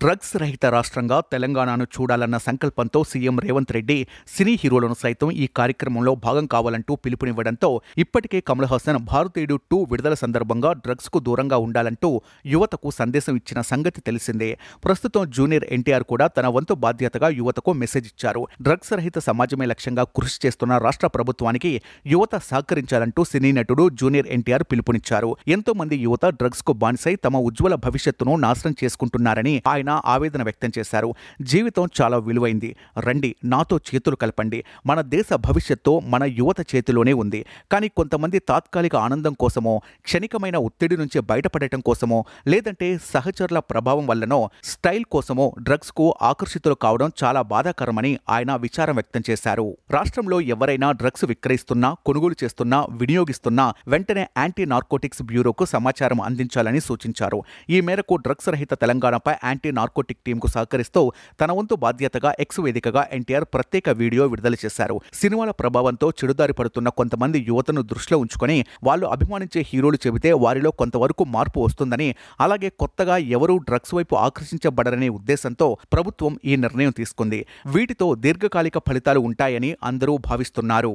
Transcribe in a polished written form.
Drugs రహిత రాష్ట్రంగా తెలంగాణను చూడాలన్న సంకల్పంతో సీఎం రేవంత్ రెడ్డి సినీ హీరోలను సైతం ఈ కార్యక్రమంలో భాగం కావాలంటూ పిలుపునివ్వడంతో ఇప్పటికే కమల్ హాసన్ భారతీయుడు 2 విడుదల సందర్భంగా డ్రగ్స్కు దూరంగా ఉండాలంటూ యువతకు సందేశం ఇచ్చిన సంగతి తెలిసిందే. ప్రస్తుతం జూనియర్ ఎన్టీఆర్ కూడా తన వంతు బాధ్యతగా యువతకు మెసేజ్ ఇచ్చారు. డ్రగ్స్ రహిత సమాజమే లక్ష్యంగా కృషి చేస్తున్న రాష్ట్ర ప్రభుత్వానికి యువత సహకరించాలంటూ సినీ నటుడు జూనియర్ ఎన్టీఆర్ పిలుపునిచ్చారు. ఎంతో మంది యువత డ్రగ్స్ కు బానిసై తమ ఉజ్వల భవిష్యత్తును నాశనం చేసుకుంటున్నారని ఆయన ఆవేదన వ్యక్తం చేశారు. జీవితం చాలా విలువైంది, రండి నాతో చేతులు కలపండి. మన దేశ భవిష్యత్తు మన యువత చేతిలోనే ఉంది. కానీ కొంతమంది తాత్కాలిక ఆనందం కోసమో, క్షణికమైన ఒత్తిడి నుంచి బయటపడటం కోసమో, లేదంటే సహచరుల ప్రభావం వల్లనో, స్టైల్ కోసమో డ్రగ్స్ కు ఆకర్షితులు కావడం చాలా బాధాకరమని ఆయన విచారం వ్యక్తం చేశారు. రాష్ట్రంలో ఎవరైనా డ్రగ్స్ విక్రయిస్తున్నా, కొనుగోలు చేస్తున్నా, వినియోగిస్తున్నా వెంటనే యాంటీ నార్కోటిక్స్ బ్యూరోకు సమాచారం అందించాలని సూచించారు. ఈ మేరకు డ్రగ్స్ రహిత తెలంగాణపై యాంటీ నార్కోటిక్ టీంకు సహకరిస్తూ తన వంతు బాధ్యతగా ఎక్స్ వేదికగా ఎన్టీఆర్ ప్రత్యేక వీడియో విడుదల చేశారు. సినిమాల ప్రభావంతో చెడుదారి పడుతున్న కొంతమంది యువతను దృష్టిలో ఉంచుకొని వాళ్ళు అభిమానించే హీరోలు చెబితే వారిలో కొంతవరకు మార్పు వస్తుందని, అలాగే కొత్తగా ఎవరూ డ్రగ్స్ వైపు ఆకర్షించబడరనే ఉద్దేశంతో ప్రభుత్వం ఈ నిర్ణయం తీసుకుంది. వీటితో దీర్ఘకాలిక ఫలితాలు ఉంటాయని అందరూ భావిస్తున్నారు.